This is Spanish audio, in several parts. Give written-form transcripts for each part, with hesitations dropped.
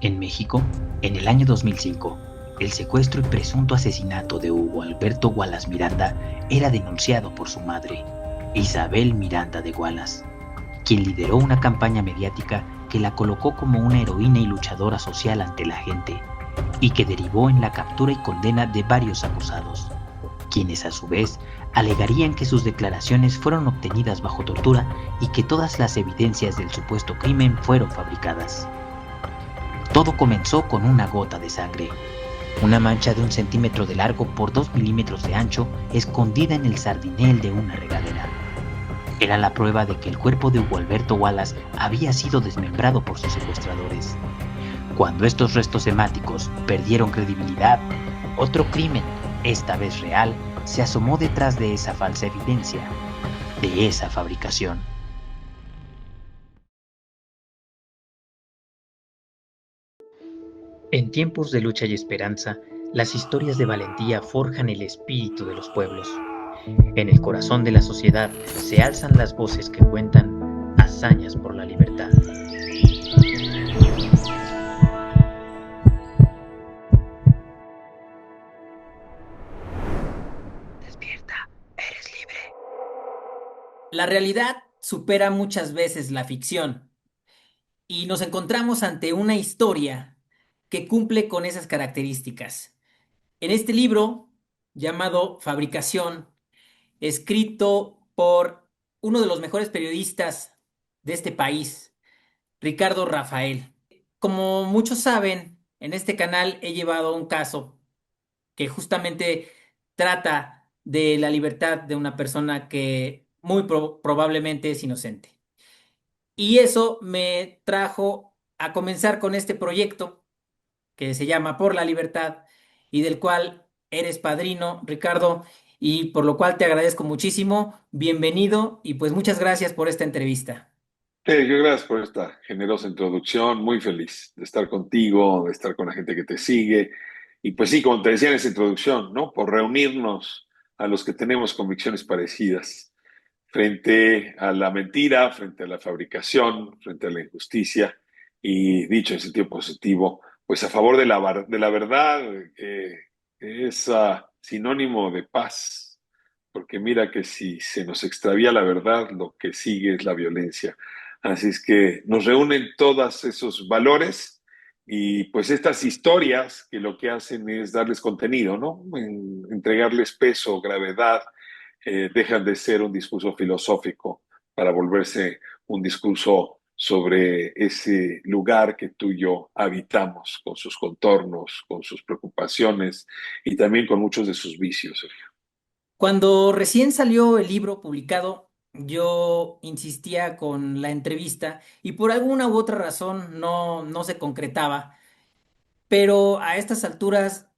En México, en el año 2005, el secuestro y presunto asesinato de Hugo Alberto Wallace Miranda era denunciado por su madre, Isabel Miranda de Wallace, quien lideró una campaña mediática que la colocó como una heroína y luchadora social ante la gente, y que derivó en la captura y condena de varios acusados, quienes a su vez alegarían que sus declaraciones fueron obtenidas bajo tortura y que todas las evidencias del supuesto crimen fueron fabricadas. Todo comenzó con una gota de sangre, una mancha de 1 centímetro de largo por 2 milímetros de ancho escondida en el sardinel de una regadera. Era la prueba de que el cuerpo de Hugo Alberto Wallace había sido desmembrado por sus secuestradores. Cuando estos restos hemáticos perdieron credibilidad, otro crimen, esta vez real, se asomó detrás de esa falsa evidencia, de esa fabricación. En tiempos de lucha y esperanza, las historias de valentía forjan el espíritu de los pueblos. En el corazón de la sociedad se alzan las voces que cuentan hazañas por la libertad. Despierta, eres libre. La realidad supera muchas veces la ficción y nos encontramos ante una historia que cumple con esas características. En este libro, llamado Fabricación, escrito por uno de los mejores periodistas de este país, Ricardo Rafael. Como muchos saben, en este canal he llevado un caso que justamente trata de la libertad de una persona que muy probablemente es inocente. Y eso me trajo a comenzar con este proyecto que se llama Por la Libertad y del cual eres padrino, Ricardo, y por lo cual te agradezco muchísimo. Bienvenido y pues muchas gracias por esta entrevista. Sergio, gracias por esta generosa introducción. Muy feliz de estar contigo, de estar con la gente que te sigue. Y pues sí, como te decía en esa introducción, ¿no? Por reunirnos a los que tenemos convicciones parecidas frente a la mentira, frente a la fabricación, frente a la injusticia. Y dicho en sentido positivo, pues a favor de de la verdad, que es sinónimo de paz. Porque mira que si se nos extravía la verdad, lo que sigue es la violencia. Así es que nos reúnen todos esos valores y pues estas historias que lo que hacen es darles contenido, ¿no? Entregarles peso, gravedad, dejan de ser un discurso filosófico para volverse un discurso sobre ese lugar que tú y yo habitamos, con sus contornos, con sus preocupaciones y también con muchos de sus vicios, Sergio. Cuando recién salió el libro publicado, yo insistía con la entrevista y por alguna u otra razón no se concretaba. Pero a estas alturas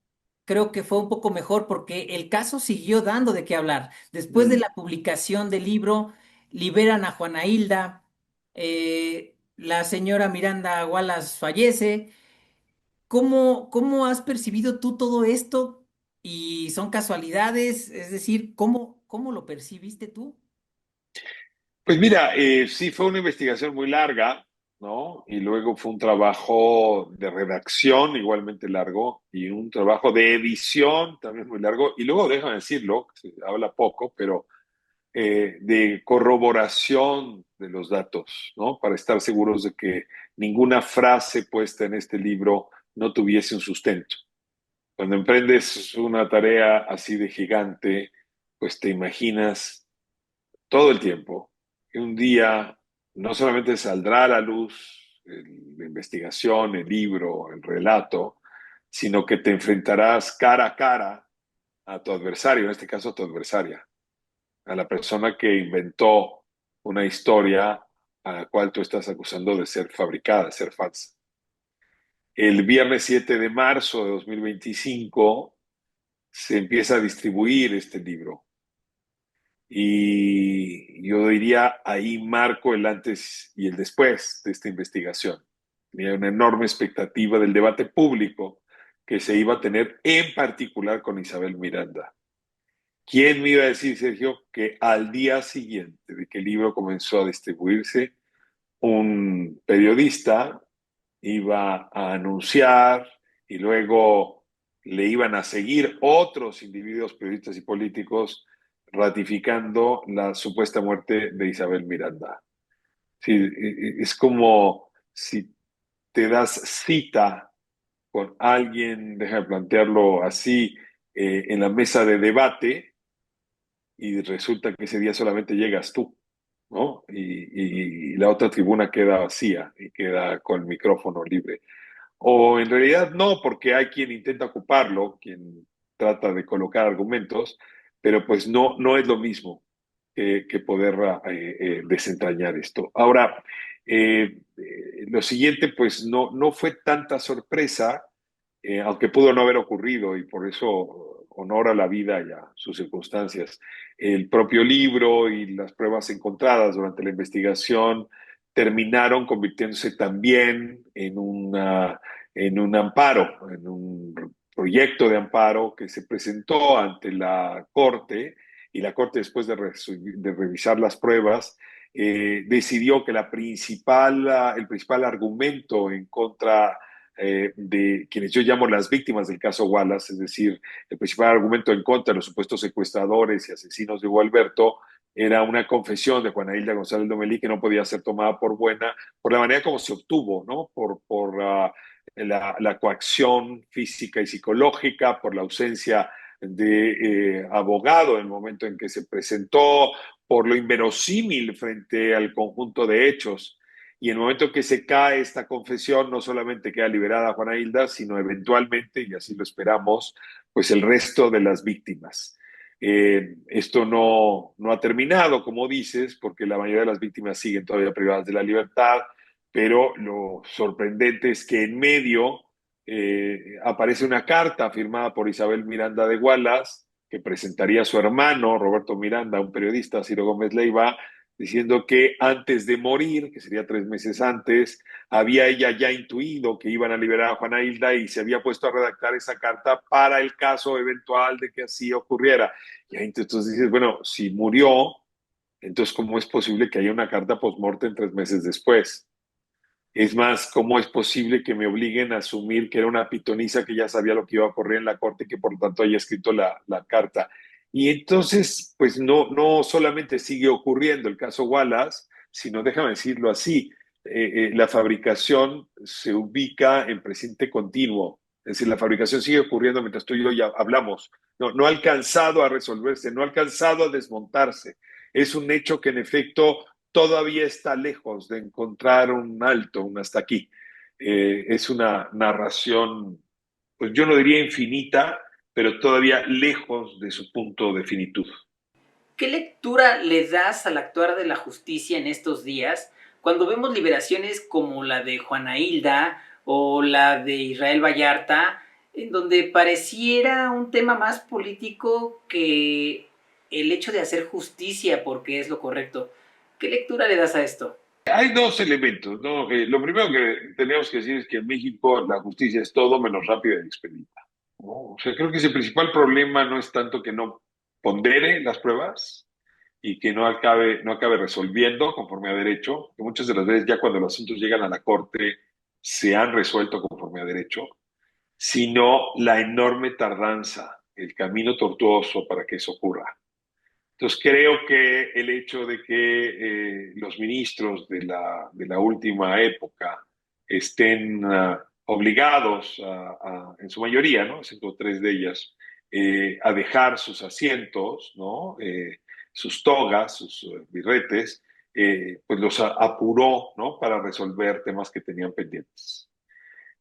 creo que fue un poco mejor porque el caso siguió dando de qué hablar. Después de Mm. la publicación del libro, liberan a Juana Hilda, la señora Miranda Wallace fallece. ¿Cómo has percibido tú todo esto? ¿Y son casualidades? Es decir, ¿cómo lo percibiste tú? Pues mira, sí fue una investigación muy larga, ¿no? Y luego fue un trabajo de redacción igualmente largo y un trabajo de edición también muy largo. Y luego, déjame decirlo, se habla poco, pero de corroboración de los datos, ¿no? Para estar seguros de que ninguna frase puesta en este libro no tuviese un sustento. Cuando emprendes una tarea así de gigante, pues te imaginas todo el tiempo que un día no solamente saldrá a la luz la investigación, el libro, el relato, sino que te enfrentarás cara a cara a tu adversario, en este caso a tu adversaria, a la persona que inventó una historia a la cual tú estás acusando de ser fabricada, de ser falsa. El viernes 7 de marzo de 2025 se empieza a distribuir este libro. Y yo diría, ahí marco el antes y el después de esta investigación. Tenía una enorme expectativa del debate público que se iba a tener en particular con Isabel Miranda. ¿Quién me iba a decir, Sergio, que al día siguiente de que el libro comenzó a distribuirse, un periodista iba a anunciar y luego le iban a seguir otros individuos periodistas y políticos ratificando la supuesta muerte de Isabel Miranda. Sí, es como si te das cita con alguien, déjame plantearlo así, en la mesa de debate y resulta que ese día solamente llegas tú, ¿no? Y la otra tribuna queda vacía y queda con el micrófono libre. O en realidad no, porque hay quien intenta ocuparlo, quien trata de colocar argumentos, pero pues no es lo mismo que poder desentrañar esto. Ahora, lo siguiente, pues no fue tanta sorpresa, aunque pudo no haber ocurrido y por eso honora la vida y a sus circunstancias. El propio libro y las pruebas encontradas durante la investigación terminaron convirtiéndose también en un amparo, en un proyecto de amparo que se presentó ante la Corte y la Corte después de revisar las pruebas decidió que el principal argumento en contra de quienes yo llamo las víctimas del caso Wallace, es decir, el principal argumento en contra de los supuestos secuestradores y asesinos de Hugo Alberto, era una confesión de Juana Hilda González Lomelí que no podía ser tomada por buena por la manera como se obtuvo, ¿no? La coacción física y psicológica, por la ausencia de abogado en el momento en que se presentó, por lo inverosímil frente al conjunto de hechos. Y en el momento que se cae esta confesión, no solamente queda liberada Juana Hilda, sino eventualmente, y así lo esperamos, pues el resto de las víctimas. Esto no ha terminado, como dices, porque la mayoría de las víctimas siguen todavía privadas de la libertad, pero lo sorprendente es que en medio aparece una carta firmada por Isabel Miranda de Wallace, que presentaría a su hermano, Roberto Miranda, un periodista, Ciro Gómez Leiva, diciendo que antes de morir, que sería 3 meses antes, había ella ya intuido que iban a liberar a Juana Hilda y se había puesto a redactar esa carta para el caso eventual de que así ocurriera. Y ahí entonces dices, bueno, si murió, entonces ¿cómo es posible que haya una carta post-mortem 3 meses después? Es más, ¿cómo es posible que me obliguen a asumir que era una pitonisa que ya sabía lo que iba a ocurrir en la corte y que por lo tanto haya escrito la carta? Y entonces, pues no solamente sigue ocurriendo el caso Wallace, sino, déjame decirlo así, la fabricación se ubica en presente continuo. Es decir, la fabricación sigue ocurriendo mientras tú y yo ya hablamos. No ha alcanzado a resolverse, no ha alcanzado a desmontarse. Es un hecho que en efecto todavía está lejos de encontrar un alto, un hasta aquí. Es una narración, pues yo no diría infinita, pero todavía lejos de su punto de finitud. ¿Qué lectura le das al actuar de la justicia en estos días cuando vemos liberaciones como la de Juana Hilda o la de Israel Vallarta, en donde pareciera un tema más político que el hecho de hacer justicia porque es lo correcto? ¿Qué lectura le das a esto? Hay dos elementos, ¿no? Lo primero que tenemos que decir es que en México la justicia es todo menos rápida y expedita, ¿no? O sea, creo que ese principal problema no es tanto que no pondere las pruebas y que no acabe resolviendo conforme a derecho, que muchas de las veces ya cuando los asuntos llegan a la corte se han resuelto conforme a derecho, sino la enorme tardanza, el camino tortuoso para que eso ocurra. Entonces creo que el hecho de que los ministros de la última época estén obligados, en su mayoría, ¿no? Excepto 3 de ellas, a dejar sus asientos, ¿no? Sus togas, sus birretes, pues los apuró, ¿no? Para resolver temas que tenían pendientes.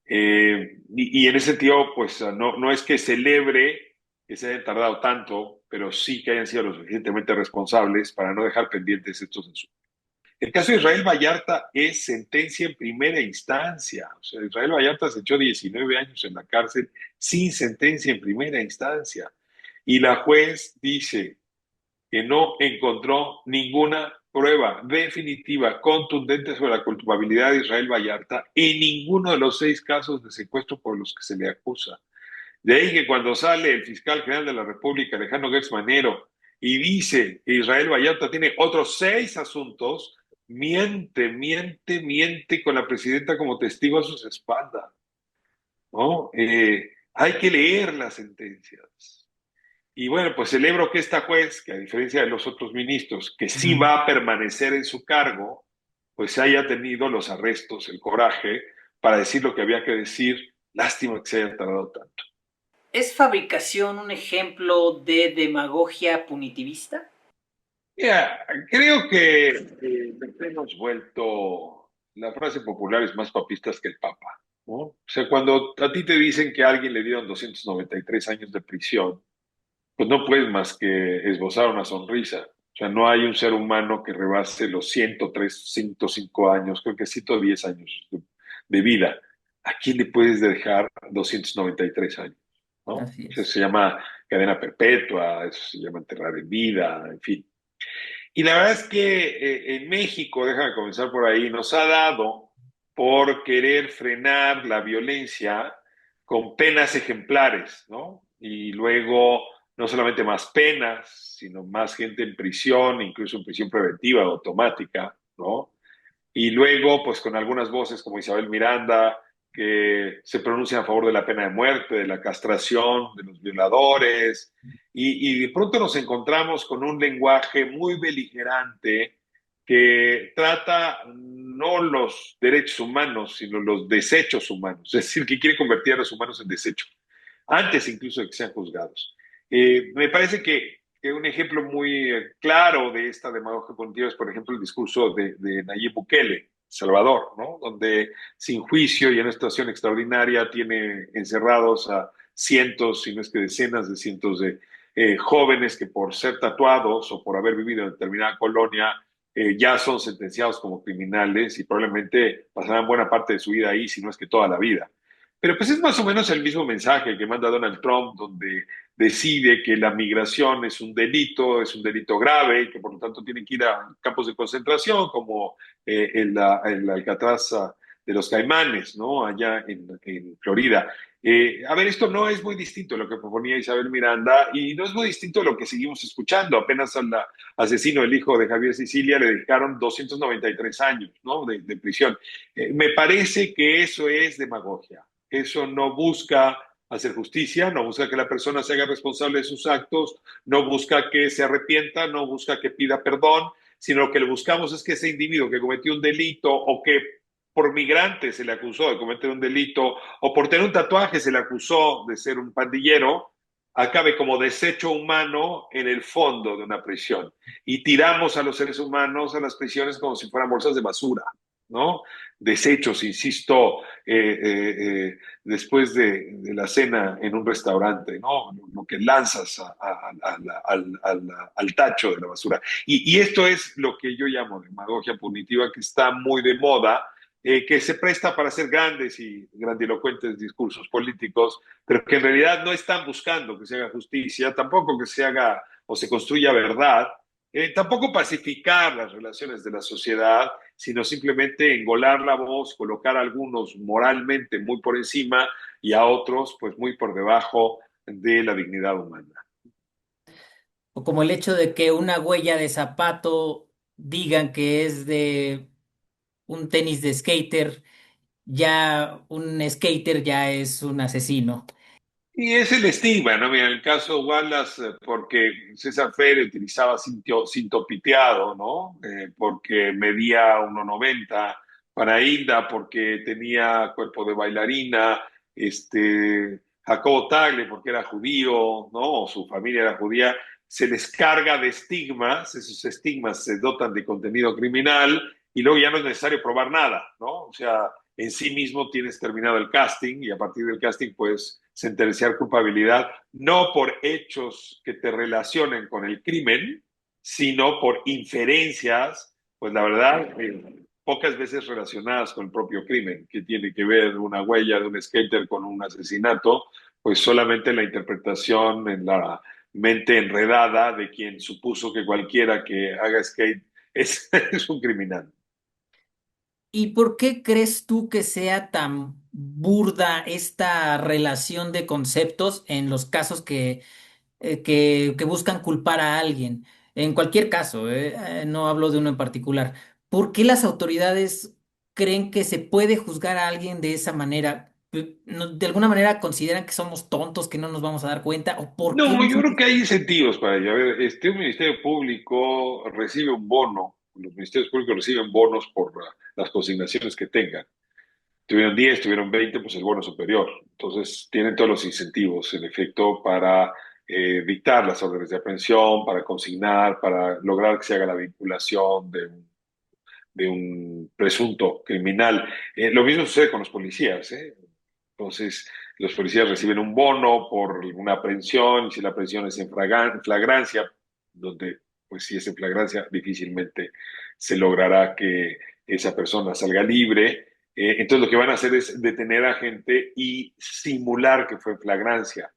Y en ese sentido, pues no es que celebre que se hayan tardado tanto, pero sí que hayan sido lo suficientemente responsables para no dejar pendientes estos asuntos. El caso de Israel Vallarta es sentencia en primera instancia. O sea, Israel Vallarta se echó 19 años en la cárcel sin sentencia en primera instancia. Y la juez dice que no encontró ninguna prueba definitiva, contundente sobre la culpabilidad de Israel Vallarta en ninguno de los 6 casos de secuestro por los que se le acusa. De ahí que cuando sale el fiscal general de la República, Alejandro Gertz Manero, y dice que Israel Vallarta tiene otros 6 asuntos, miente, miente, miente con la presidenta como testigo a sus espaldas, ¿no? Hay que leer las sentencias. Y bueno, pues celebro que esta juez, que a diferencia de los otros ministros, que sí Ujú. va a permanecer en su cargo, pues haya tenido los arrestos, el coraje para decir lo que había que decir. Lástima que se haya tardado tanto. ¿Es fabricación un ejemplo de demagogia punitivista? Mira, creo que nos hemos vuelto, la frase popular es más papistas que el Papa, ¿no? O sea, cuando a ti te dicen que a alguien le dieron 293 años de prisión, pues no puedes más que esbozar una sonrisa. O sea, no hay un ser humano que rebase los 103, 105 años, creo que 110 años de vida. ¿A quién le puedes dejar 293 años? ¿No? O Así sea, es. se llama cadena perpetua, eso se llama enterrar en vida, en fin. Y la verdad es que en México, déjame comenzar por ahí, nos ha dado por querer frenar la violencia con penas ejemplares, ¿no? Y luego no solamente más penas, sino más gente en prisión, incluso en prisión preventiva automática, ¿no? Y luego, pues con algunas voces como Isabel Miranda, que se pronuncian a favor de la pena de muerte, de la castración, de los violadores, y de pronto nos encontramos con un lenguaje muy beligerante que trata no los derechos humanos, sino los desechos humanos, es decir, que quiere convertir a los humanos en desechos, antes incluso de que sean juzgados. Me parece que un ejemplo muy claro de esta demagogia punitiva es, por ejemplo, el discurso de Nayib Bukele, Salvador, ¿no? Donde sin juicio y en una situación extraordinaria tiene encerrados a cientos, si no es que decenas de cientos de jóvenes que por ser tatuados o por haber vivido en determinada colonia ya son sentenciados como criminales y probablemente pasarán buena parte de su vida ahí, si no es que toda la vida. Pero pues es más o menos el mismo mensaje que manda Donald Trump, donde decide que la migración es un delito grave y que por lo tanto tienen que ir a campos de concentración como el Alcatraz de los Caimanes, ¿no? Allá en Florida. A ver, esto no es muy distinto a lo que proponía Isabel Miranda y no es muy distinto a lo que seguimos escuchando. Apenas al asesino, el hijo de Javier Sicilia, le dedicaron 293 años, ¿no? De prisión. Me parece que eso es demagogia. Eso no busca hacer justicia, no busca que la persona se haga responsable de sus actos, no busca que se arrepienta, no busca que pida perdón, sino lo que le buscamos es que ese individuo que cometió un delito o que por migrante se le acusó de cometer un delito o por tener un tatuaje se le acusó de ser un pandillero, acabe como desecho humano en el fondo de una prisión. Y tiramos a los seres humanos a las prisiones como si fueran bolsas de basura, ¿no? Desechos, insisto, después de la cena en un restaurante, ¿no? Lo que lanzas al tacho de la basura. Y esto es lo que yo llamo demagogia punitiva, que está muy de moda, que se presta para hacer grandes y grandilocuentes discursos políticos, pero que en realidad no están buscando que se haga justicia, tampoco que se haga o se construya verdad, tampoco pacificar las relaciones de la sociedad, sino simplemente engolar la voz, colocar a algunos moralmente muy por encima y a otros pues muy por debajo de la dignidad humana. O como el hecho de que una huella de zapato digan que es de un tenis de skater, ya un skater ya es un asesino. Y es el estigma, ¿no? Mira, en el caso Wallace, porque César Fere utilizaba cinto piteado, ¿no? Porque medía 1,90. Para Hilda, porque tenía cuerpo de bailarina. Jacobo Tagle, porque era judío, ¿no? O su familia era judía. Se les carga de estigmas, esos estigmas se dotan de contenido criminal y luego ya no es necesario probar nada, ¿no? O sea, en sí mismo tienes terminado el casting y a partir del casting, pues sentenciar culpabilidad, no por hechos que te relacionen con el crimen, sino por inferencias, pues la verdad, pocas veces relacionadas con el propio crimen, que tiene que ver una huella de un skater con un asesinato, pues solamente la interpretación en la mente enredada de quien supuso que cualquiera que haga skate es un criminal. ¿Y por qué crees tú que sea tan burda esta relación de conceptos en los casos que buscan culpar a alguien? En cualquier caso, no hablo de uno en particular. ¿Por qué las autoridades creen que se puede juzgar a alguien de esa manera? ¿De alguna manera consideran que somos tontos, que no nos vamos a dar cuenta? ¿O por qué No, yo dicen creo que... que hay incentivos para ello. A ver, un ministerio público recibe un bono, los ministerios públicos reciben bonos por las consignaciones que tengan. Tuvieron 10, tuvieron 20, pues el bono es superior. Entonces, tienen todos los incentivos, en efecto, para dictar las órdenes de aprehensión, para consignar, para lograr que se haga la vinculación de un presunto criminal. Lo mismo sucede con los policías, ¿eh? Entonces, los policías reciben un bono por una aprehensión, y si la aprehensión es en flagrancia, donde, pues si es en flagrancia, difícilmente se logrará que esa persona salga libre. Entonces, lo que van a hacer es detener a gente y simular que fue en flagrancia,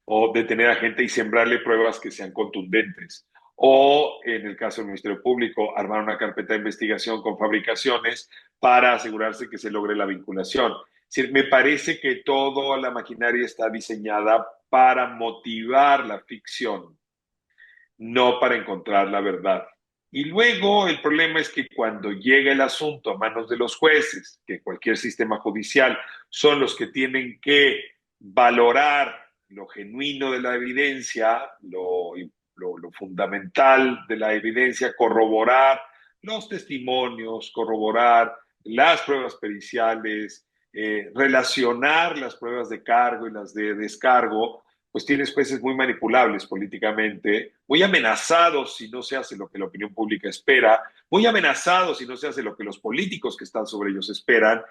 o detener a gente y sembrarle pruebas que sean contundentes. O, en el caso del Ministerio Público, armar una carpeta de investigación con fabricaciones para asegurarse que se logre la vinculación. Es decir, me parece que toda la maquinaria está diseñada para motivar la ficción, no para encontrar la verdad. Y luego el problema es que cuando llega el asunto a manos de los jueces, que cualquier sistema judicial son los que tienen que valorar lo genuino de la evidencia, lo fundamental de la evidencia, corroborar los testimonios, corroborar las pruebas periciales, relacionar las pruebas de cargo y las de descargo, pues tienes jueces muy manipulables políticamente, muy amenazados si no se hace lo que la opinión pública espera, muy amenazados si no se hace lo que los políticos que están sobre ellos esperan,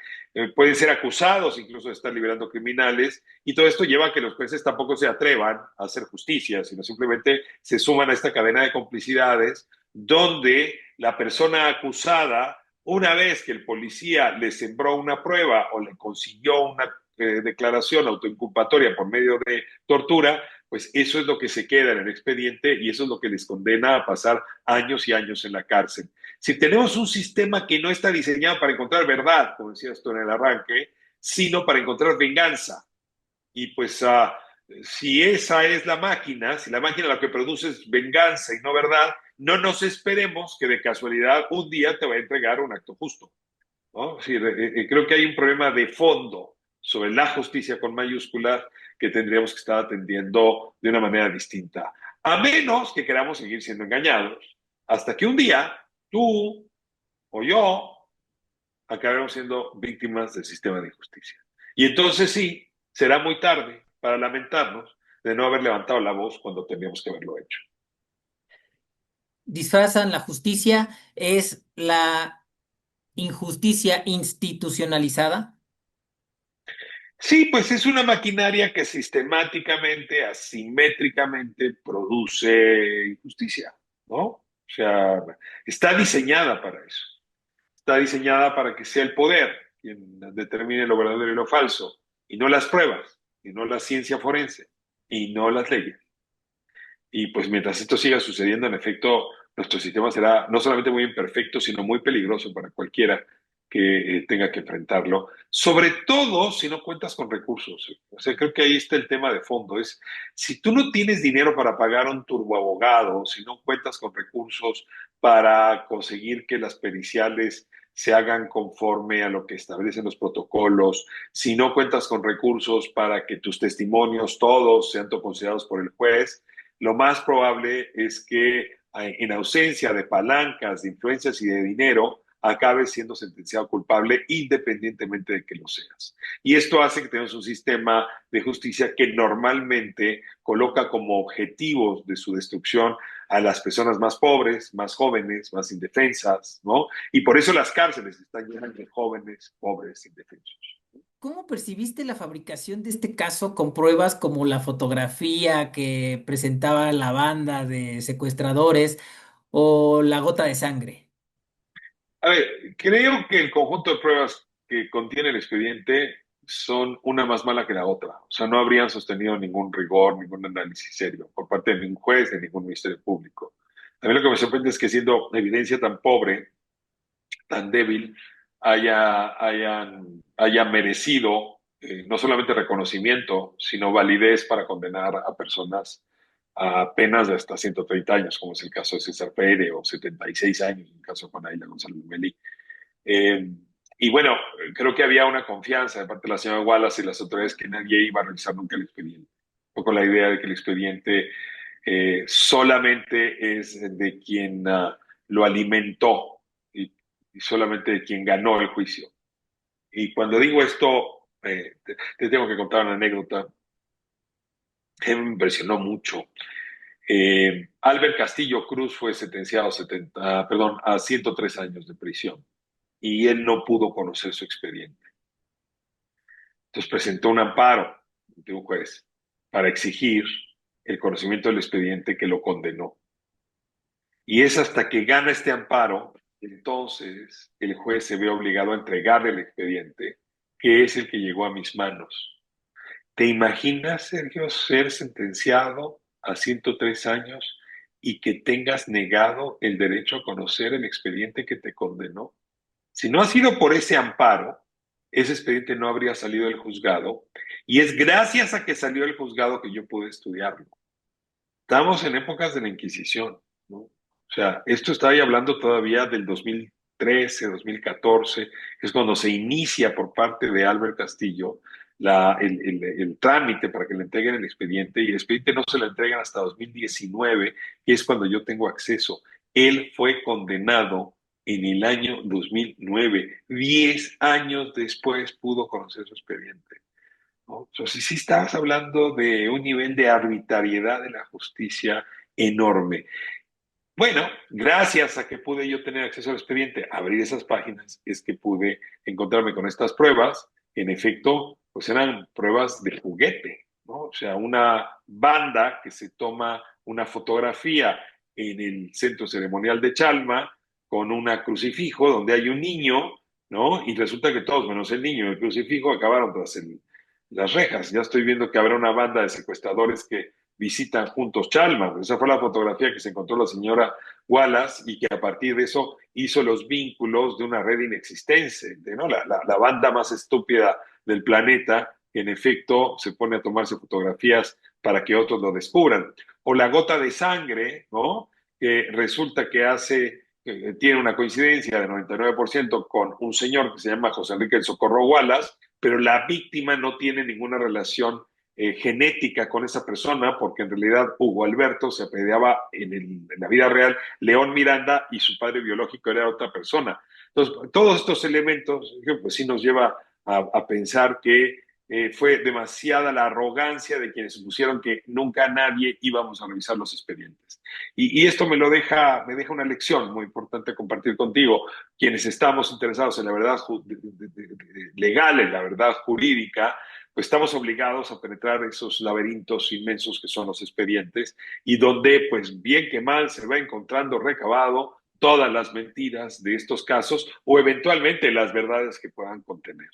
pueden ser acusados incluso de estar liberando criminales, y todo esto lleva a que los jueces tampoco se atrevan a hacer justicia, sino simplemente se suman a esta cadena de complicidades donde la persona acusada, una vez que el policía le sembró una prueba o le consiguió una declaración autoinculpatoria por medio de tortura, pues eso es lo que se queda en el expediente y eso es lo que les condena a pasar años y años en la cárcel. Si tenemos un sistema que no está diseñado para encontrar verdad, como decías tú en el arranque, sino para encontrar venganza. Y pues si esa es la máquina, si la máquina lo que produce es venganza y no verdad, no nos esperemos que de casualidad un día te va a entregar un acto justo, ¿no? Sí, creo que hay un problema de fondo sobre la justicia con mayúsculas que tendríamos que estar atendiendo de una manera distinta. A menos que queramos seguir siendo engañados, hasta que un día tú o yo acabemos siendo víctimas del sistema de justicia. Y entonces sí, será muy tarde para lamentarnos de no haber levantado la voz cuando teníamos que haberlo hecho. Disfrazan la justicia, es la injusticia institucionalizada. Sí, pues es una maquinaria que sistemáticamente, asimétricamente produce injusticia, ¿no? O sea, está diseñada para eso. Está diseñada para que sea el poder quien determine lo verdadero y lo falso, y no las pruebas, y no la ciencia forense, y no las leyes. Y pues mientras esto siga sucediendo, en efecto, nuestro sistema será no solamente muy imperfecto, sino muy peligroso para cualquiera que tenga que enfrentarlo, sobre todo si no cuentas con recursos. O sea, creo que ahí está el tema de fondo. Es, si tú no tienes dinero para pagar a un turboabogado, si no cuentas con recursos para conseguir que las periciales se hagan conforme a lo que establecen los protocolos, si no cuentas con recursos para que tus testimonios todos sean considerados por el juez, lo más probable es que en ausencia de palancas, de influencias y de dinero, acabes siendo sentenciado culpable independientemente de que lo seas. Y esto hace que tengas un sistema de justicia que normalmente coloca como objetivos de su destrucción a las personas más pobres, más jóvenes, más indefensas, ¿no? Y por eso las cárceles están llenas de jóvenes, pobres, indefensos. ¿Cómo percibiste la fabricación de este caso con pruebas como la fotografía que presentaba la banda de secuestradores o la gota de sangre? A ver, creo que el conjunto de pruebas que contiene el expediente son una más mala que la otra. O sea, no habrían sostenido ningún rigor, ningún análisis serio por parte de ningún juez, de ningún ministerio público. A mí lo que me sorprende es que siendo evidencia tan pobre, tan débil, haya merecido no solamente reconocimiento, sino validez para condenar a personas a penas de hasta 130 años, como es el caso de César Pérez, o 76 años, en el caso de Juan Aila González Lomelí. Eh, y bueno, creo que había una confianza de parte de la señora Wallace y las autoridades que nadie iba a revisar nunca el expediente. Un poco la idea de que el expediente solamente es de quien lo alimentó y solamente de quien ganó el juicio. Y cuando digo esto, te tengo que contar una anécdota que me impresionó mucho. Albert Castillo Cruz fue sentenciado a 103 años de prisión y él no pudo conocer su expediente. Entonces presentó un amparo ante un juez para exigir el conocimiento del expediente que lo condenó. Y es hasta que gana este amparo, entonces el juez se ve obligado a entregarle el expediente, que es el que llegó a mis manos. ¿Te imaginas, Sergio, ser sentenciado a 103 años y que tengas negado el derecho a conocer el expediente que te condenó? Si no ha sido por ese amparo, ese expediente no habría salido del juzgado y es gracias a que salió del juzgado que yo pude estudiarlo. Estamos en épocas de la Inquisición, ¿no? O sea, esto está ahí hablando todavía del 2013, 2014, que es cuando se inicia por parte de Albert Castillo el trámite para que le entreguen el expediente, y el expediente no se lo entregan hasta 2019, que es cuando yo tengo acceso. Él fue condenado en el año 2009. 10 años después pudo conocer su expediente, ¿no? Entonces, sí estás hablando de un nivel de arbitrariedad de la justicia enorme. Bueno, gracias a que pude yo tener acceso al expediente, abrir esas páginas, es que pude encontrarme con estas pruebas. En efecto, pues eran pruebas de juguete, ¿no? O sea, una banda que se toma una fotografía en el centro ceremonial de Chalma con una crucifijo donde hay un niño, ¿no? Y resulta que todos, menos el niño y el crucifijo, acabaron tras las rejas. Ya estoy viendo que habrá una banda de secuestradores que visitan juntos Chalma. Esa fue la fotografía que se encontró la señora Wallace y que a partir de eso hizo los vínculos de una red inexistente, ¿no? La banda más estúpida del planeta, que en efecto se pone a tomarse fotografías para que otros lo descubran. O la gota de sangre, ¿no? Que resulta que tiene una coincidencia de 99% con un señor que se llama José Enrique del Socorro Wallace, pero la víctima no tiene ninguna relación genética con esa persona, porque en realidad Hugo Alberto se apellidaba en la vida real León Miranda y su padre biológico era otra persona. Entonces, todos estos elementos, pues sí nos lleva a pensar que fue demasiada la arrogancia de quienes supusieron que nunca nadie íbamos a revisar los expedientes. Y esto me deja una lección muy importante compartir contigo. Quienes estamos interesados en la verdad legal, en la verdad jurídica, pues estamos obligados a penetrar esos laberintos inmensos que son los expedientes y donde, pues bien que mal, se va encontrando recabado todas las mentiras de estos casos o eventualmente las verdades que puedan contener.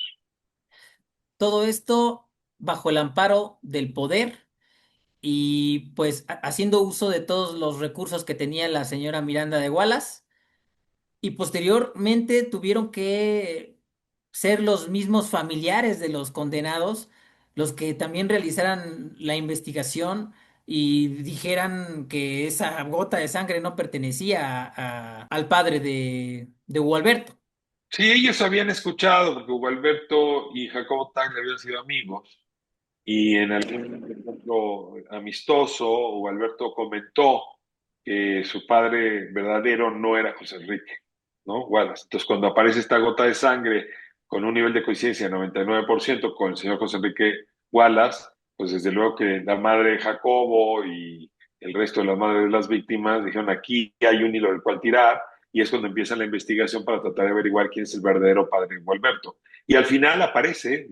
Todo esto bajo el amparo del poder y pues haciendo uso de todos los recursos que tenía la señora Miranda de Wallace, y posteriormente tuvieron que ser los mismos familiares de los condenados los que también realizaran la investigación y dijeran que esa gota de sangre no pertenecía al padre de Hugo Alberto. Sí, ellos habían escuchado, porque Hugo Alberto y Jacobo Tagle habían sido amigos, y en algún encuentro amistoso, Hugo Alberto comentó que su padre verdadero no era José Enrique, ¿no? Wallace. Entonces, cuando aparece esta gota de sangre con un nivel de coincidencia de 99% con el señor José Enrique Wallace, pues desde luego que la madre de Jacobo y el resto de las madres de las víctimas dijeron: aquí hay un hilo del cual tirar, y es cuando empieza la investigación para tratar de averiguar quién es el verdadero padre de Hugo Alberto. Y al final aparece,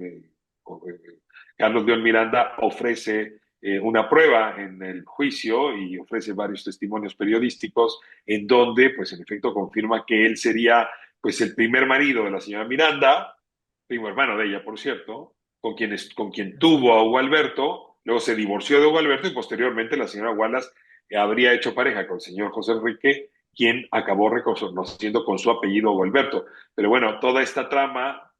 Carlos León Miranda ofrece una prueba en el juicio y ofrece varios testimonios periodísticos en donde, pues en efecto, confirma que él sería, pues, el primer marido de la señora Miranda, primo hermano de ella, por cierto, con quien tuvo a Hugo Alberto, luego se divorció de Hugo Alberto y posteriormente la señora Wallace habría hecho pareja con el señor José Enrique, quien acabó reconociendo con su apellido Hugo Alberto. Pero bueno, toda esta trama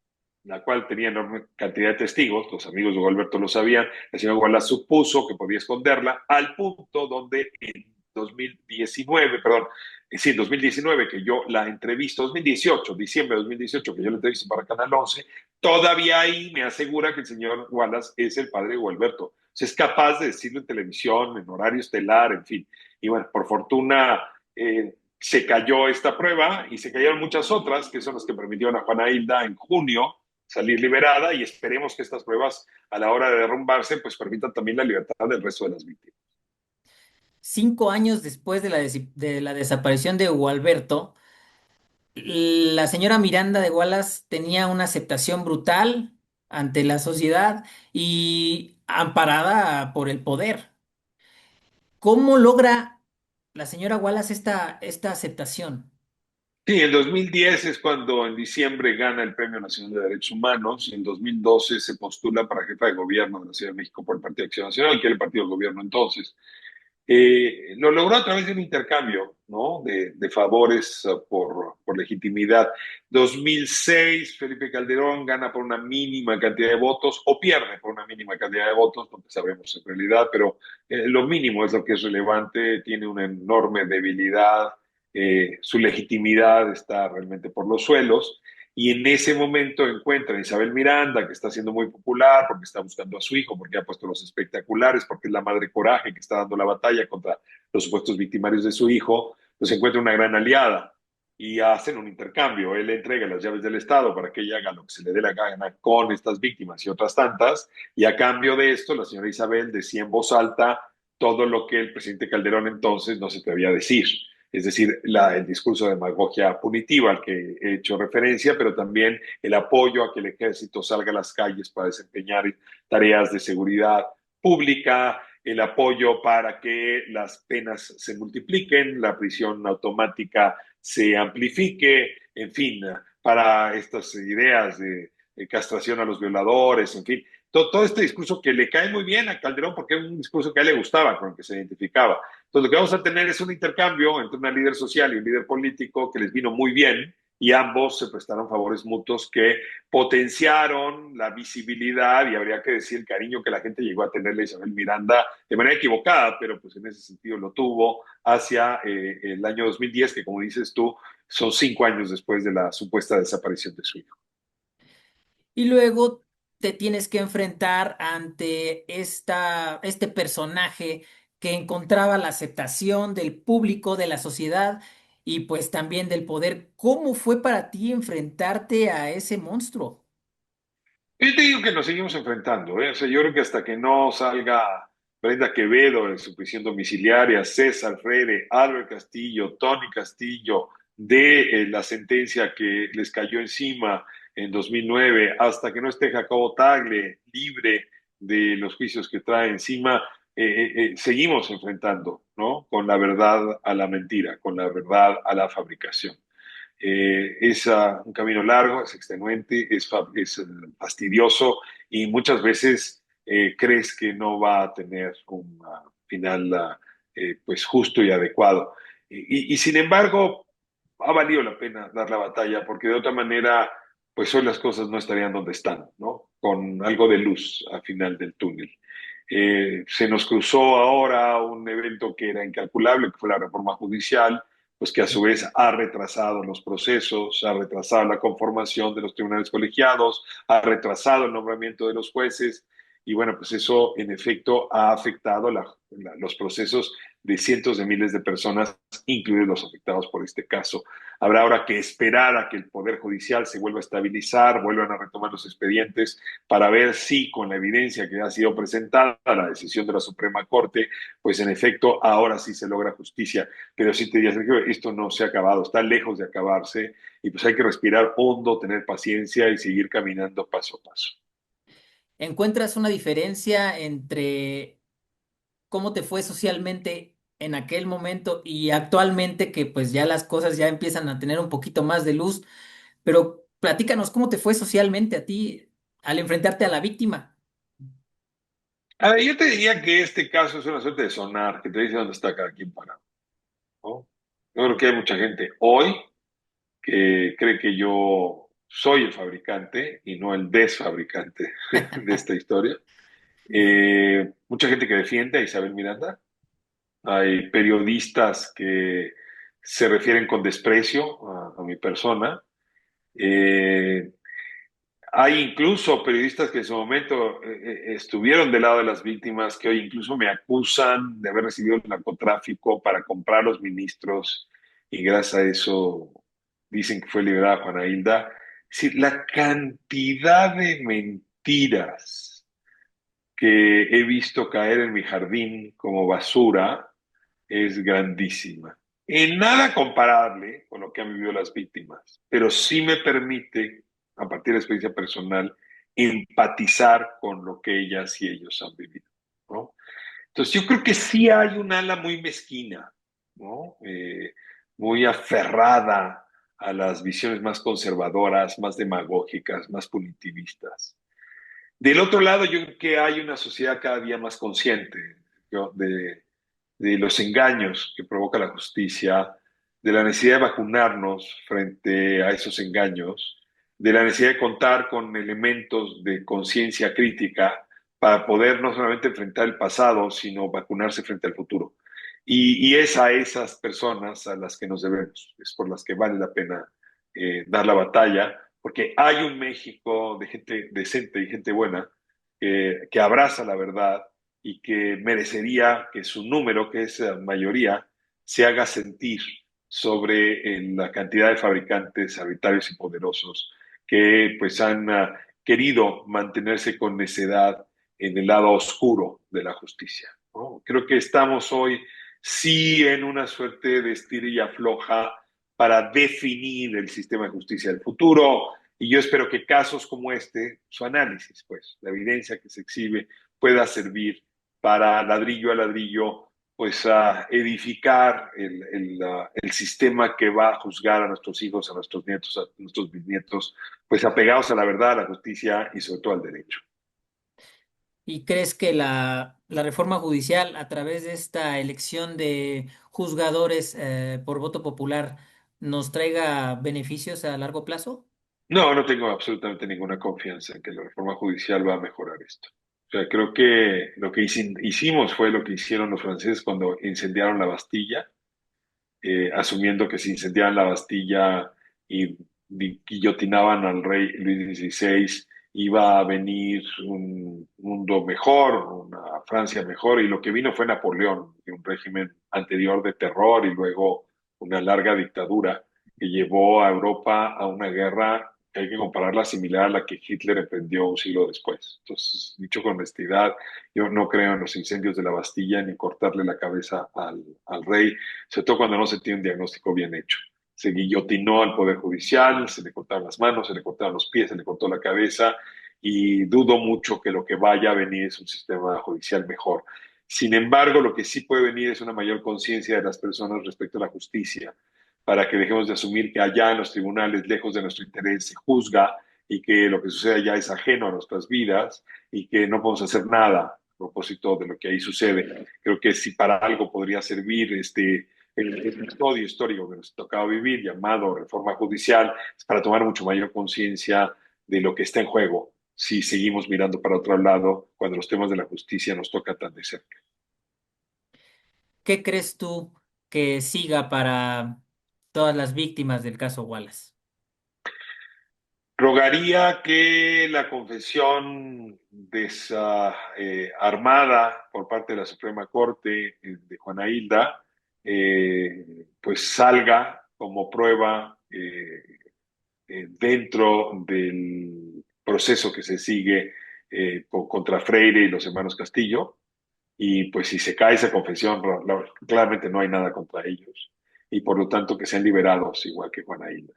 la cual tenía enorme cantidad de testigos, los amigos de Gualberto lo sabían, la señora Wallace supuso que podía esconderla, al punto donde en 2019, perdón, sí, en 2019 que yo la entrevisto, 2018, diciembre de 2018 que yo la entrevisto para Canal 11, todavía ahí me asegura que el señor Wallace es el padre de Gualberto. O sea, es capaz de decirlo en televisión, en horario estelar, en fin. Y bueno, por fortuna se cayó esta prueba y se cayeron muchas otras, que son las que permitieron a Juana Hilda en junio salir liberada, y esperemos que estas pruebas a la hora de derrumbarse pues permitan también la libertad del resto de las víctimas. 5 años después de la desaparición de Hugo Alberto, la señora Miranda de Wallace tenía una aceptación brutal ante la sociedad y amparada por el poder. ¿Cómo logra la señora Wallace esta aceptación? Sí, en 2010 es cuando en diciembre gana el Premio Nacional de Derechos Humanos y en 2012 se postula para jefa de gobierno de la Ciudad de México por el Partido de Acción Nacional, que era el partido de gobierno entonces. Lo logró a través de un intercambio, ¿no? De favores por legitimidad. 2006, Felipe Calderón gana por una mínima cantidad de votos o pierde por una mínima cantidad de votos, no sabemos en realidad, pero lo mínimo es lo que es relevante, tiene una enorme debilidad, su legitimidad está realmente por los suelos. Y en ese momento encuentra a Isabel Miranda, que está siendo muy popular porque está buscando a su hijo, porque ha puesto los espectaculares, porque es la madre coraje que está dando la batalla contra los supuestos victimarios de su hijo, pues encuentra una gran aliada y hacen un intercambio. Él le entrega las llaves del Estado para que ella haga lo que se le dé la gana con estas víctimas y otras tantas, y a cambio de esto, la señora Isabel decía en voz alta todo lo que el presidente Calderón entonces no se atrevía a decir, es decir, el discurso de demagogia punitiva al que he hecho referencia, pero también el apoyo a que el ejército salga a las calles para desempeñar tareas de seguridad pública, el apoyo para que las penas se multipliquen, la prisión automática se amplifique, en fin, para estas ideas de castración a los violadores, en fin, todo este discurso que le cae muy bien a Calderón porque es un discurso que a él le gustaba, con el que se identificaba. Entonces, lo que vamos a tener es un intercambio entre una líder social y un líder político que les vino muy bien, y ambos se prestaron favores mutuos que potenciaron la visibilidad y habría que decir el cariño que la gente llegó a tenerle a Isabel Miranda de manera equivocada, pero pues en ese sentido lo tuvo hacia el año 2010, que como dices tú, son 5 años después de la supuesta desaparición de su hijo. Y luego te tienes que enfrentar ante este personaje que encontraba la aceptación del público, de la sociedad y pues también del poder. ¿Cómo fue para ti enfrentarte a ese monstruo? Yo te digo que nos seguimos enfrentando, ¿eh? O sea, yo creo que hasta que no salga Brenda Quevedo en su prisión domiciliaria, César Freire, Albert Castillo, Tony Castillo, de la sentencia que les cayó encima en 2009, hasta que no esté Jacobo Tagle libre de los juicios que trae encima, seguimos enfrentando, ¿no? Con la verdad a la mentira, con la verdad a la fabricación. Es un camino largo, es extenuante, es fastidioso, y muchas veces crees que no va a tener un final pues justo y adecuado. Y sin embargo, ha valido la pena dar la batalla porque de otra manera, pues hoy las cosas no estarían donde están, ¿no? Con algo de luz al final del túnel. Se nos cruzó ahora un evento que era incalculable, que fue la reforma judicial, pues que a su vez ha retrasado los procesos, ha retrasado la conformación de los tribunales colegiados, ha retrasado el nombramiento de los jueces, y bueno, pues eso en efecto ha afectado los procesos de cientos de miles de personas, incluidos los afectados por este caso. Habrá ahora que esperar a que el Poder Judicial se vuelva a estabilizar, vuelvan a retomar los expedientes para ver si con la evidencia que ha sido presentada, la decisión de la Suprema Corte, pues en efecto ahora sí se logra justicia. Pero sí te diría, Sergio, esto no se ha acabado, está lejos de acabarse, y pues hay que respirar hondo, tener paciencia y seguir caminando paso a paso. ¿Encuentras una diferencia entre cómo te fue socialmente en aquel momento y actualmente que pues ya las cosas ya empiezan a tener un poquito más de luz? Pero platícanos cómo te fue socialmente a ti al enfrentarte a la víctima. A ver, yo te diría que este caso es una suerte de sonar que te dice dónde está cada quien parado, ¿no? Yo creo que hay mucha gente hoy que cree que yo soy el fabricante y no el desfabricante de esta historia. Mucha gente que defiende a Isabel Miranda. Hay periodistas que se refieren con desprecio a mi persona. Eh, Hay incluso periodistas que en su momento estuvieron del lado de las víctimas, que hoy incluso me acusan de haber recibido el narcotráfico para comprar los ministros y gracias a eso dicen que fue liberada Juana Hilda. Es decir, la cantidad de mentiras que he visto caer en mi jardín como basura es grandísima. En nada comparable con lo que han vivido las víctimas, pero sí me permite, a partir de la experiencia personal, empatizar con lo que ellas y ellos han vivido, ¿no? Entonces yo creo que sí hay un ala muy mezquina, ¿no? Muy aferrada a las visiones más conservadoras, más demagógicas, más punitivistas. Del otro lado, yo creo que hay una sociedad cada día más consciente, ¿no? De los engaños que provoca la justicia, de la necesidad de vacunarnos frente a esos engaños, de la necesidad de contar con elementos de conciencia crítica para poder no solamente enfrentar el pasado, sino vacunarse frente al futuro. Y es a esas personas a las que nos debemos, es por las que vale la pena dar la batalla, porque hay un México de gente decente y gente buena que abraza la verdad y que merecería que su número, que es la mayoría, se haga sentir sobre la cantidad de fabricantes arbitrarios y poderosos que pues han querido mantenerse con necedad en el lado oscuro de la justicia, ¿no? Creo que estamos hoy sí en una suerte de estira y afloja para definir el sistema de justicia del futuro, y yo espero que casos como este, su análisis, pues, la evidencia que se exhibe, pueda servir para ladrillo a ladrillo, pues a edificar el sistema que va a juzgar a nuestros hijos, a nuestros nietos, a nuestros bisnietos, pues apegados a la verdad, a la justicia y sobre todo al derecho. ¿Y crees que la reforma judicial, a través de esta elección de juzgadores por voto popular, nos traiga beneficios a largo plazo? No, no tengo absolutamente ninguna confianza en que la reforma judicial va a mejorar esto. O sea, creo que lo que hicimos fue lo que hicieron los franceses cuando incendiaron la Bastilla, asumiendo que si incendiaban la Bastilla y guillotinaban al rey Luis XVI, iba a venir un mundo mejor, una Francia mejor, y lo que vino fue Napoleón, y un régimen anterior de terror y luego una larga dictadura que llevó a Europa a una guerra que hay que compararla similar a la que Hitler emprendió un siglo después. Entonces, dicho con honestidad, yo no creo en los incendios de la Bastilla ni cortarle la cabeza al rey, sobre todo cuando no se tiene un diagnóstico bien hecho. Se guillotinó al Poder Judicial, se le cortaron las manos, se le cortaron los pies, se le cortó la cabeza, y dudo mucho que lo que vaya a venir es un sistema judicial mejor. Sin embargo, lo que sí puede venir es una mayor conciencia de las personas respecto a la justicia, para que dejemos de asumir que allá en los tribunales, lejos de nuestro interés, se juzga y que lo que sucede allá es ajeno a nuestras vidas y que no podemos hacer nada a propósito de lo que ahí sucede. Creo que si para algo podría servir el episodio histórico que nos tocaba vivir, llamado reforma judicial, es para tomar mucho mayor conciencia de lo que está en juego si seguimos mirando para otro lado cuando los temas de la justicia nos tocan tan de cerca. ¿Qué crees tú que siga para todas las víctimas del caso Wallace? Rogaría que la confesión desarmada por parte de la Suprema Corte de Juana Hilda pues salga como prueba dentro del proceso que se sigue contra Freire y los hermanos Castillo. Y pues si se cae esa confesión, claramente no hay nada contra ellos. Y por lo tanto que sean liberados igual que Juana Hilda.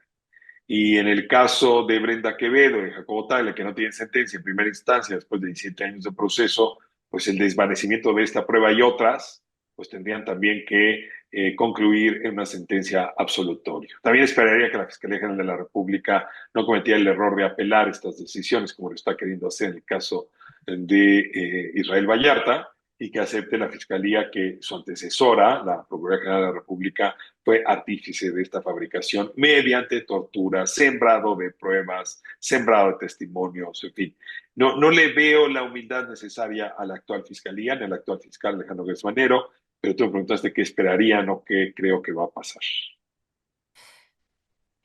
Y en el caso de Brenda Quevedo y Jacobo Tagle, que no tienen sentencia en primera instancia después de 17 años de proceso, pues el desvanecimiento de esta prueba y otras, pues tendrían también que concluir en una sentencia absolutoria. También esperaría que la Fiscalía General de la República no cometiera el error de apelar estas decisiones, como lo está queriendo hacer en el caso de Israel Vallarta, y que acepte la Fiscalía que su antecesora, la Procuraduría General de la República, fue artífice de esta fabricación mediante tortura, sembrado de pruebas, sembrado de testimonios, en fin. No le veo la humildad necesaria a la actual Fiscalía, ni al actual fiscal Alejandro Gersmanero, pero tú me preguntaste qué esperarían o qué creo que va a pasar.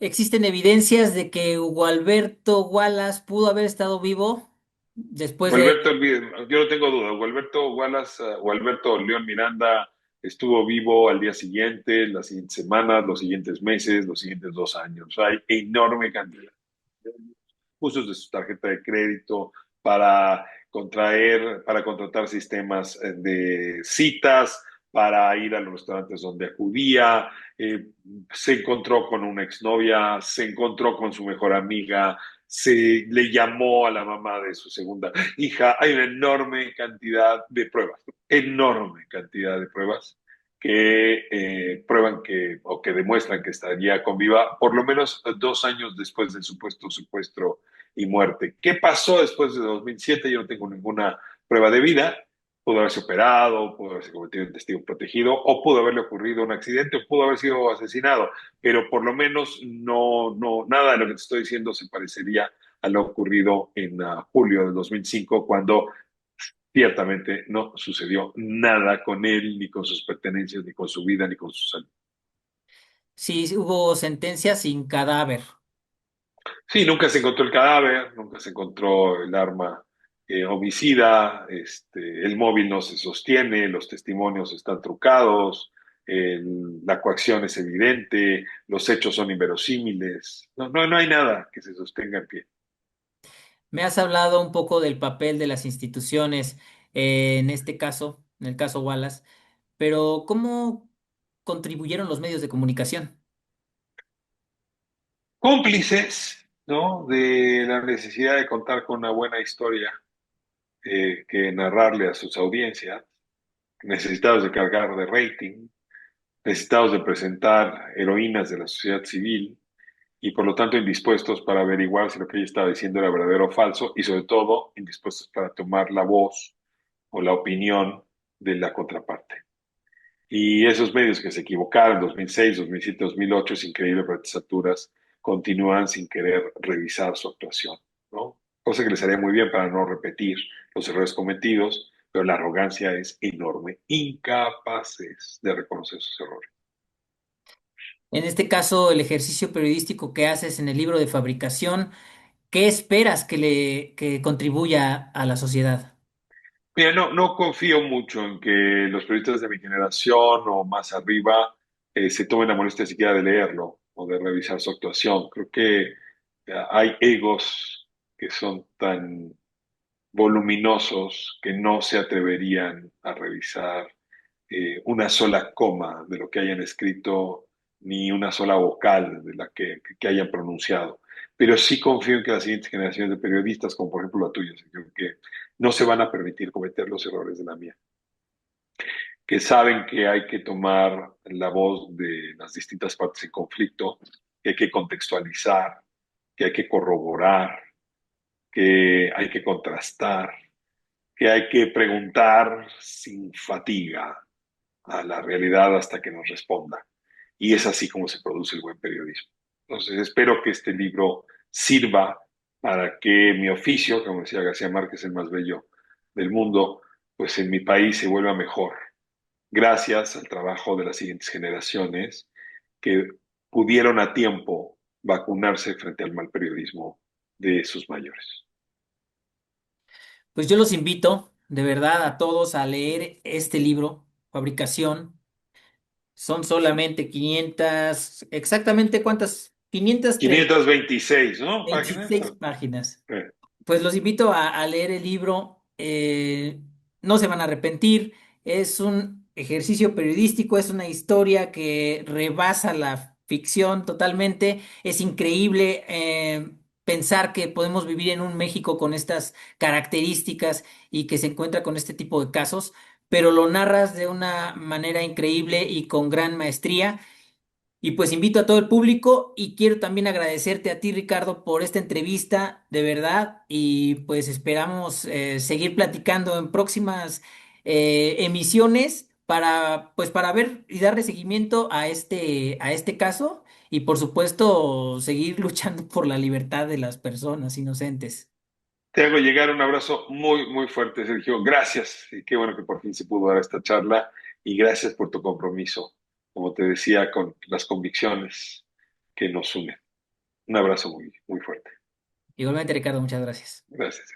¿Existen evidencias de que Hugo Alberto Wallace pudo haber estado vivo después de... Gualberto, yo no tengo duda, Gualberto Wallace o Alberto León Miranda estuvo vivo al día siguiente, las siguientes semanas, los siguientes meses, los siguientes 2 años. Hay enorme cantidad de usos de su tarjeta de crédito para para contratar sistemas de citas, para ir a los restaurantes donde acudía, se encontró con una exnovia, se encontró con su mejor amiga, se le llamó a la mamá de su segunda hija. Hay una enorme cantidad de pruebas que prueban que o que demuestran que estaría con viva por lo menos 2 años después del supuesto secuestro y muerte. ¿Qué pasó después de 2007? Yo no tengo ninguna prueba de vida. Pudo haberse operado, pudo haberse convertido en testigo protegido, o pudo haberle ocurrido un accidente, o pudo haber sido asesinado, pero por lo menos nada de lo que te estoy diciendo se parecería a lo ocurrido en julio de 2005, cuando ciertamente no sucedió nada con él, ni con sus pertenencias, ni con su vida, ni con su salud. Si hubo sentencia sin cadáver? Sí, nunca se encontró el cadáver, nunca se encontró el arma homicida, el móvil no se sostiene, los testimonios están trucados, la coacción es evidente, los hechos son inverosímiles, no hay nada que se sostenga en pie. Me has hablado un poco del papel de las instituciones en este caso, en el caso Wallace, pero ¿cómo contribuyeron los medios de comunicación? Cómplices, ¿no? De la necesidad de contar con una buena historia que narrarle a sus audiencias, necesitados de cargar de rating, necesitados de presentar heroínas de la sociedad civil y por lo tanto indispuestos para averiguar si lo que ella estaba diciendo era verdadero o falso y sobre todo indispuestos para tomar la voz o la opinión de la contraparte. Y esos medios que se equivocaron en 2006, 2007, 2008, es increíble, pero a estas alturas continúan sin querer revisar su actuación, ¿no? Cosa que les haría muy bien para no repetir los errores cometidos, pero la arrogancia es enorme, incapaces de reconocer sus errores. En este caso, el ejercicio periodístico que haces en el libro de fabricación, ¿qué esperas que contribuya a la sociedad? Mira, no confío mucho en que los periodistas de mi generación o más arriba se tomen la molestia siquiera de leerlo o de revisar su actuación. Creo que hay egos que son tan voluminosos que no se atreverían a revisar una sola coma de lo que hayan escrito, ni una sola vocal de la que hayan pronunciado. Pero sí confío en que las siguientes generaciones de periodistas, como por ejemplo la tuya, creo que no se van a permitir cometer los errores de la mía, que saben que hay que tomar la voz de las distintas partes en conflicto, que hay que contextualizar, que hay que corroborar, que hay que contrastar, que hay que preguntar sin fatiga a la realidad hasta que nos responda. Y es así como se produce el buen periodismo. Entonces, espero que este libro sirva para que mi oficio, como decía García Márquez, el más bello del mundo, pues en mi país se vuelva mejor, gracias al trabajo de las siguientes generaciones que pudieron a tiempo vacunarse frente al mal periodismo de sus mayores. Pues yo los invito, de verdad, a todos a leer este libro, Fabricación. Son solamente 500, exactamente cuántas, 526, ¿no? Páginas. 536 páginas. Eh, Pues los invito a leer el libro, no se van a arrepentir, es un ejercicio periodístico, es una historia que rebasa la ficción totalmente, es increíble pensar que podemos vivir en un México con estas características y que se encuentra con este tipo de casos, pero lo narras de una manera increíble y con gran maestría. Y pues invito a todo el público y quiero también agradecerte a ti, Ricardo, por esta entrevista, de verdad, y pues esperamos seguir platicando en próximas emisiones para, pues, para ver y darle seguimiento a este caso y por supuesto seguir luchando por la libertad de las personas inocentes. Te hago llegar un abrazo muy, muy fuerte, Sergio. Gracias. Y qué bueno que por fin se pudo dar esta charla. Y gracias por tu compromiso, como te decía, con las convicciones que nos unen. Un abrazo muy, muy fuerte. Igualmente, Ricardo, muchas gracias. Gracias.